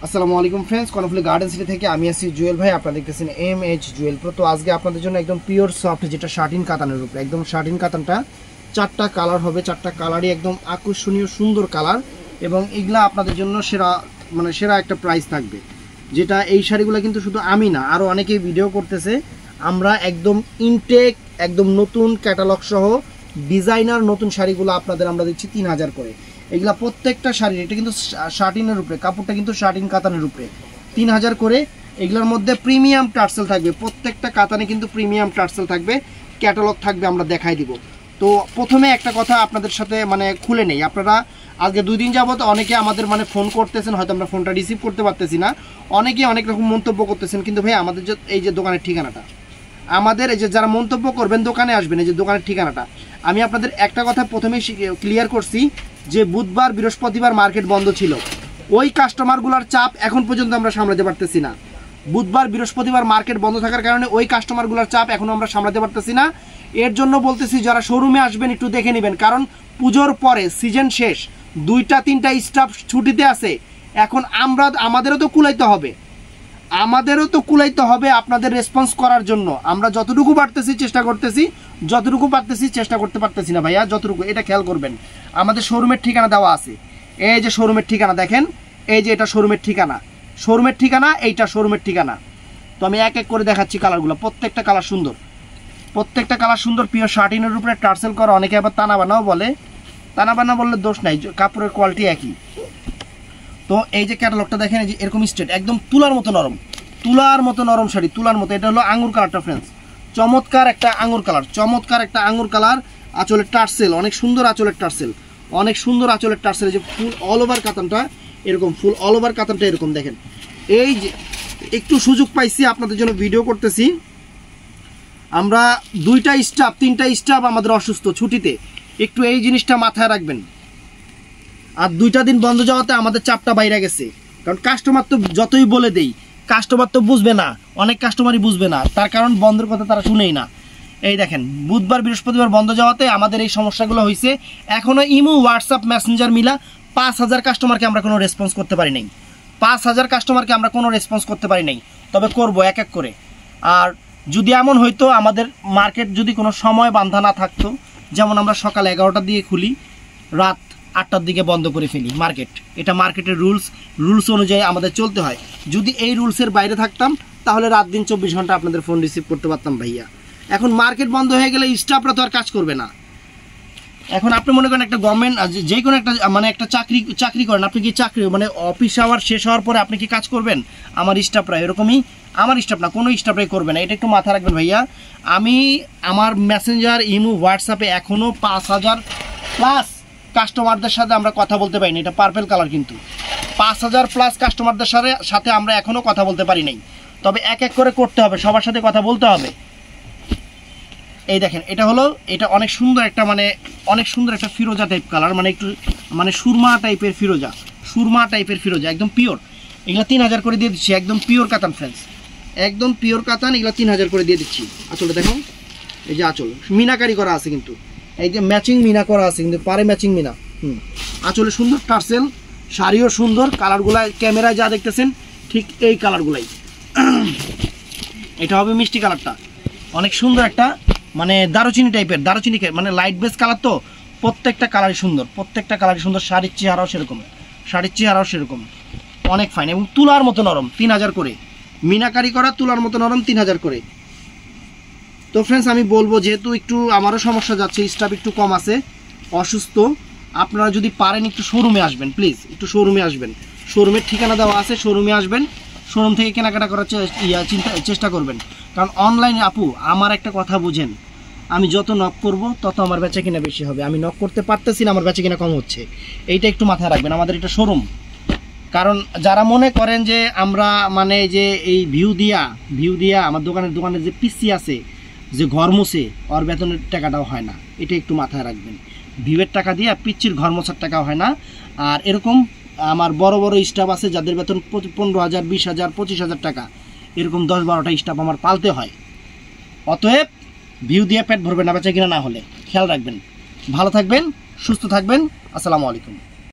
আসসালামু আলাইকুম friends, Karnaphuli garden city থেকে আমি আছি জুয়েল ভাই। আপনারা দেখতেছেন MH জুয়েল প্রো। তো আজকে আপনাদের জন্য একদম পিওর সফট, যেটা শার্টিন কাতানের উপরে, একদম শার্টিন কাতানটা 4টা কালার হবে। 4টা কালারই একদম আকর্ষণীয় সুন্দর কালার, এবং এগুলা আপনাদের জন্য সেরা একটা প্রাইস থাকবে। যেটা এই শাড়িগুলো কিন্তু শুধু আমি না, আরও অনেকেই ভিডিও করতেছে। আমরা একদম ইনটেক, একদম নতুন ক্যাটালগ সহ ডিজাইনার নতুন শাড়িগুলো আপনাদের আমরা দিচ্ছি 3000 করে। এগুলা প্রত্যেকটা শাড়ি, এটা কিন্তু শার্টিনের উপরে, কাপড়টা কিন্তু শার্টিন কাতানের উপরে, 3000 করে। এগুলোর মধ্যে প্রিমিয়াম টার্সেল থাকবে, প্রত্যেকটা কাতানে কিন্তু প্রিমিয়াম টার্সেল থাকবে, ক্যাটালগ থাকবে, আমরা দেখাই দিব। তো প্রথমে একটা কথা আপনাদের সাথে খুলে নেই। আপনারা আজকে 2 দিন যাবত অনেকে আমাদের ফোন করতেছেন, হয়তো আমরা ফোনটা রিসিভ করতে পারতেছি না। অনেকে অনেক রকম মন্তব্য করতেছেন, কিন্তু ভাই আমাদের যে এই যে দোকানের ঠিকানাটা, আমাদের এই যে যারা মন্তব্য করবেন দোকানে আসবেন, এই যে দোকানের ঠিকানাটা, আমি আপনাদের একটা কথা প্রথমেই ক্লিয়ার করছি যে বুধবার বৃহস্পতিবার মার্কেট বন্ধ ছিল। ওই কাস্টমারগুলোর চাপ এখন পর্যন্ত আমরা সামলাতে পারতেছি না। বুধবার বৃহস্পতিবার মার্কেট বন্ধ থাকার কারণে ওই কাস্টমারগুলোর চাপ এখন আমরা সামলাতে পারতেছি না। এর জন্য বলতেছি যারা শোরুমে আসবেন একটু দেখে নেবেন, কারণ পুজোর পরে সিজন শেষ, 2-3টা স্টাফ ছুটিতে আছে। এখন আমাদেরও তো কুলাইতে হবে, আপনাদের রেসপন্স করার জন্য আমরা যতটুকু পারতেছি চেষ্টা করতেছি, যতটুকু পারতেছি চেষ্টা করতে পারতেছি না ভাইয়া, যতটুকু। এটা খেয়াল করবেন, আমাদের শোরুমের ঠিকানা দেওয়া আছে, এই যে শোরুমের ঠিকানা দেখেন, এই যে এটা শোরুমের ঠিকানা, এইটা শোরুমের ঠিকানা। তো আমি এক এক করে দেখাচ্ছি কালারগুলো। প্রত্যেকটা কালার সুন্দর, পিওর শার্টিনের উপরে টার্সেল করা। অনেকে আবার তানা বানাও বলে, তানা বানা বললে দোষ নাই, কাপড়ের কোয়ালিটি একই। তো এই যে ক্যাটালগটা দেখেন, এই যে এরকম স্ট্রেট, একদম তুলার মতো নরম শাড়ি, তুলার মতো। এটা হলো আঙ্গুর কালারটা ফ্রেন্ডস, চমৎকার একটা আঙ্গুর কালার। আঁচলের টার্সেল অনেক সুন্দর, আঁচলের টার্সেল। এই যে ফুল অল ওভার কাতানটা এরকম, এরকম দেখেন। এই যে একটু সুযোগ পাইছি আপনাদের জন্য ভিডিও করতেছি। আমরা 3টা স্টাফ আমাদের অসুস্থ, ছুটিতে, একটু এই জিনিসটা মাথায় রাখবেন। আর 2টা দিন বন্ধ যাওয়াতে আমাদের চাপটা বাইরে গেছে, কারণ কাস্টমার তো যতই বলে দেই, কাস্টমার তো বুঝবে না, অনেক কাস্টমারই বুঝবে না, তার কারণ বন্ধের কথা তারা শুনেই না। এই দেখেন, বুধবার বৃহস্পতিবার বন্ধ যাওয়াতে আমাদের এই সমস্যাগুলো হয়েছে। এখনও ইমো, হোয়াটসঅ্যাপ, মেসেঞ্জার মিলা 5000 কাস্টমারকে আমরা কোনো রেসপন্স করতে পারি নাই। 5000 কাস্টমারকে আমরা কোনো রেসপন্স করতে পারি নাই, তবে করব এক এক করে। আর যদি এমন হইতো আমাদের মার্কেট যদি কোনো সময় বান্ধা না থাকতো, যেমন আমরা সকাল 11টার দিকে খুলি, রাত 8টার দিকে বন্ধ করে ফেলি মার্কেট, এটা মার্কেটের রুলস অনুযায়ী আমাদের চলতে হয়। যদি এই রুলসের বাইরে থাকতাম তাহলে রাত দিন 24 ঘন্টা আপনাদের ফোন রিসিভ করতে পারতাম ভাইয়া। এখন মার্কেট বন্ধ হয়ে গেলে স্টাফরা তো আর কাজ করবে না। এখন আপনি মনে করেন একটা গভর্নমেন্ট, যে কোনো একটা চাকরি করেন, আপনি কি চাকরি অফিস আওয়ার শেষ হওয়ার পরে আপনি কি কাজ করবেন? আমার স্টাফরা এরকমই, আমার স্টাফ না, কোনো স্টাফরাই করবে না, এটা একটু মাথা রাখবেন ভাইয়া। আমি আমার মেসেঞ্জার, ইমো, হোয়াটসঅ্যাপে এখনও 5000 প্লাস কাস্টমারদের সাথে আমরা কথা বলতে পারিনি। এটা পার্পেল কালার, কিন্তু 5000 প্লাস কাস্টমারদের সাথে আমরা এখনও কথা বলতে পারি নাই। তবে এক এক করে করতে হবে, সবার সাথে কথা বলতে হবে। এই দেখেন, এটা অনেক সুন্দর একটা ফিরোজা টাইপ কালার, একটু সুরমা টাইপের ফিরোজা, একদম পিওর। এগুলো 3000 করে দিয়ে দিচ্ছি, একদম পিওর কাতান ফ্রেন্ডস, একদম পিওর কাতান। এগুলো 3000 করে দিয়ে দিচ্ছি। আঁচলটা দেখো, এই যে আঁচল মিনাকারি করা আছে, কিন্তু এই যে ম্যাচিং মিনা করা আছে, কিন্তু পারে ম্যাচিং মিনা। আঁচলে সুন্দর টার্সেল, শাড়িও সুন্দর। কালারগুলা ক্যামেরায় যা দেখতেছেন ঠিক এই কালারগুলাই। এটা হবে মিষ্টি কালারটা, অনেক সুন্দর একটা দারুচিনি টাইপের, লাইট বেস কালার। তো প্রত্যেকটা কালারই সুন্দর, শাড়ির চেহারাও সেরকম, অনেক ফাইন, এবং তুলার মতো নরম। 3000 করে মিনাকারি করা, তুলার মতো নরম, 3000 করে। তো ফ্রেন্ডস, আমি বলবো, যেহেতু একটু আমারও সমস্যা যাচ্ছে, স্টাফ একটু কম আছে, অসুস্থ, আপনারা যদি পারেন একটু শোরুমে আসবেন, প্লিজ একটু শোরুমে আসবেন। শোরুমের ঠিকানা দেওয়া আছে, শোরুমে আসবেন, শোরুম থেকে কেনাকাটা করার চেষ্টা করবেন। কারণ অনলাইনে আপু, আমার একটা কথা বুঝেন, আমি যত নক করব তত আমার বেচা কিনা বেশি হবে। আমি নক করতে পারতেছি না, আমার বেচা কিনা কম হচ্ছে। এইটা একটু মাথায় রাখবেন, আমাদের এটা শোরুম। কারণ যারা মনে করেন যে আমরা যে এই ভিউ দিয়া আমার দোকানের যে পিসি আছে, যে ঘর মুছে, ওর বেতনের টাকাটাও হয় না, এটা একটু মাথায় রাখবেন। ভিউয়ের টাকা দিয়ে পিচ্চির ঘর মোছার টাকাও হয় না। আর এরকম আমার বড় স্টাফ আছে যাদের বেতন 15,000, 20,000, 25,000 টাকা, এরকম 10-12টা স্টাফ আমার পালতে হয়। অতএব ভিউ দিয়ে পেট ভরবেন না, বেচা কিনা না হলে। খেয়াল রাখবেন। ভালো থাকবেন, সুস্থ থাকবেন। আসসালামু আলাইকুম।